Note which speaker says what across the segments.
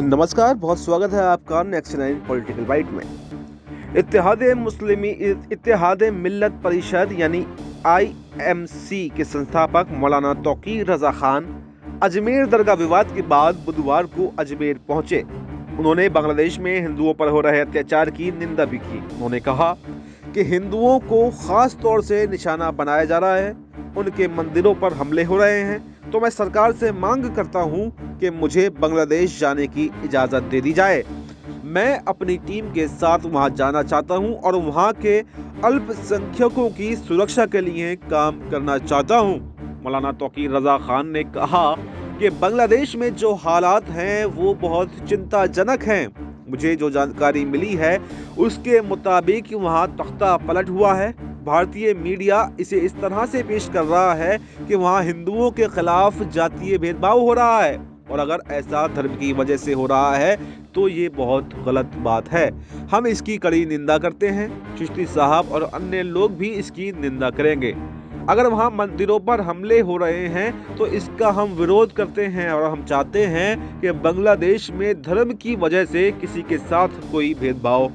Speaker 1: नमस्कार, बहुत स्वागत है आपका नेक्स्ट 9 पॉलिटिकल बाइट में। इत्तेहाद मिल्लत परिषद यानी IMC के संस्थापक मौलाना तौकीर रजा खान अजमेर दरगाह विवाद के बाद बुधवार को अजमेर पहुंचे। उन्होंने बांग्लादेश में हिंदुओं पर हो रहे अत्याचार की निंदा भी की। उन्होंने कहा कि हिंदुओं को खास तौर से निशाना बनाया जा रहा है, उनके मंदिरों पर हमले हो रहे हैं, तो मैं सरकार से मांग करता हूं कि मुझे बांग्लादेश जाने की इजाज़त दे दी जाए। मैं अपनी टीम के साथ वहां जाना चाहता हूं और वहां के अल्पसंख्यकों की सुरक्षा के लिए काम करना चाहता हूं। मौलाना तौकीर रजा खान ने कहा कि बांग्लादेश में जो हालात हैं वो बहुत चिंताजनक हैं। मुझे जो जानकारी मिली है उसके मुताबिक वहां तख्ता पलट हुआ है। भारतीय मीडिया इसे इस तरह से पेश कर रहा है कि वहां हिंदुओं के खिलाफ जातीय भेदभाव हो रहा है, और अगर ऐसा धर्म की वजह से हो रहा है तो ये बहुत गलत बात है। हम इसकी कड़ी निंदा करते हैं। चिश्ती साहब और अन्य लोग भी इसकी निंदा करेंगे। अगर वहां मंदिरों पर हमले हो रहे हैं तो इसका हम विरोध करते हैं और हम चाहते हैं कि बांग्लादेश में धर्म की वजह से किसी के साथ कोई भेदभाव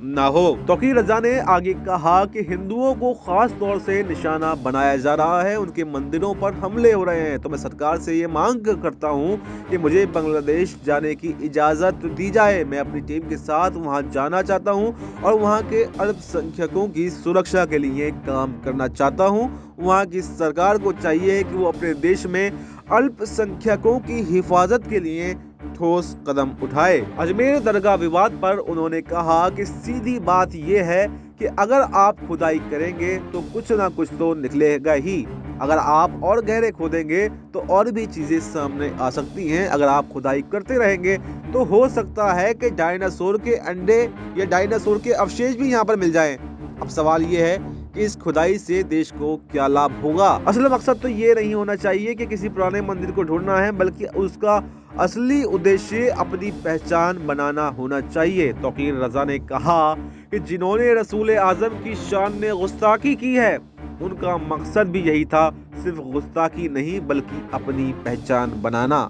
Speaker 1: ना हो। तौकीर रजा ने आगे कहा कि हिंदुओं को खास तौर से निशाना बनाया जा रहा है, उनके मंदिरों पर हमले हो रहे हैं, तो मैं सरकार से ये मांग करता हूं कि मुझे बांग्लादेश जाने की इजाज़त दी जाए। मैं अपनी टीम के साथ वहां जाना चाहता हूं और वहां के अल्पसंख्यकों की सुरक्षा के लिए काम करना चाहता हूं। वहां की सरकार को चाहिए कि वो अपने देश में अल्पसंख्यकों की हिफाजत के लिए ठोस कदम उठाए। अजमेर दरगाह विवाद पर उन्होंने कहा कि सीधी बात यह है कि अगर आप खुदाई करेंगे तो कुछ ना कुछ तो निकलेगा ही। अगर आप और गहरे खोदेंगे तो और भी चीजें सामने आ सकती हैं। अगर आप खुदाई करते रहेंगे तो हो सकता है कि डायनासोर के अंडे या डायनासोर के अवशेष भी यहाँ पर मिल जाएं। अब सवाल ये है कि इस खुदाई से देश को क्या लाभ होगा। असल मकसद तो ये नहीं होना चाहिए कि किसी पुराने मंदिर को ढूंढना है, बल्कि उसका असली उद्देश्य अपनी पहचान बनाना होना चाहिए। तौकीर रजा ने कहा कि जिन्होंने रसूल आजम की शान में गुस्ताखी की है उनका मकसद भी यही था, सिर्फ गुस्ताखी नहीं बल्कि अपनी पहचान बनाना।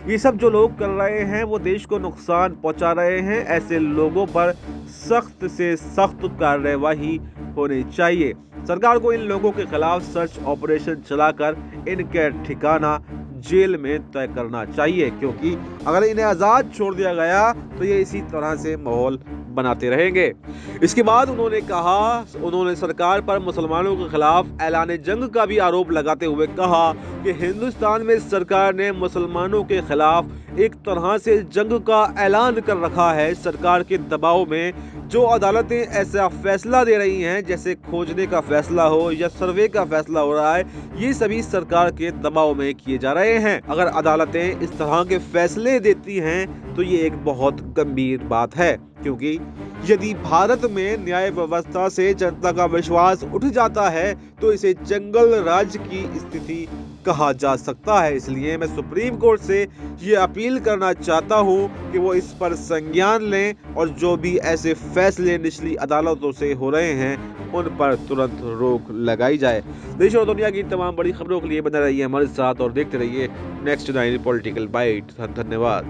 Speaker 1: ये सब जो लोग कर रहे हैं वो देश को नुकसान पहुंचा रहे हैं। ऐसे लोगों पर सख्त से सख्त कार्रवाई होनी चाहिए। सरकार को इन लोगों के खिलाफ सर्च ऑपरेशन चलाकर इनके ठिकाना जेल में तय करना चाहिए, क्योंकि अगर इन्हें आज़ाद छोड़ दिया गया तो ये इसी तरह से माहौल बनाते रहेंगे। इसके बाद उन्होंने सरकार पर मुसलमानों के खिलाफ ऐलान जंग का भी आरोप लगाते हुए कहा कि हिंदुस्तान में सरकार ने मुसलमानों के खिलाफ एक तरह से जंग का ऐलान कर रखा है। सरकार के दबाव में जो अदालतें ऐसा फैसला दे रही हैं, जैसे खोजने का फैसला हो या सर्वे का फैसला हो रहा है, ये सभी सरकार के दबाव में किए जा रहे हैं। अगर अदालतें इस तरह के फैसले देती हैं तो ये एक बहुत गंभीर बात है, क्योंकि यदि भारत में न्याय व्यवस्था से जनता का विश्वास उठ जाता है तो इसे जंगल राज की स्थिति कहा जा सकता है। इसलिए मैं सुप्रीम कोर्ट से ये अपील करना चाहता हूँ कि वो इस पर संज्ञान लें और जो भी ऐसे फैसले निचली अदालतों से हो रहे हैं उन पर तुरंत रोक लगाई जाए। देश और दुनिया की तमाम बड़ी खबरों के लिए बने रहिए हमारे साथ और देखते रहिए नेक्स्ट 9 पॉलिटिकल बाइट। धन्यवाद।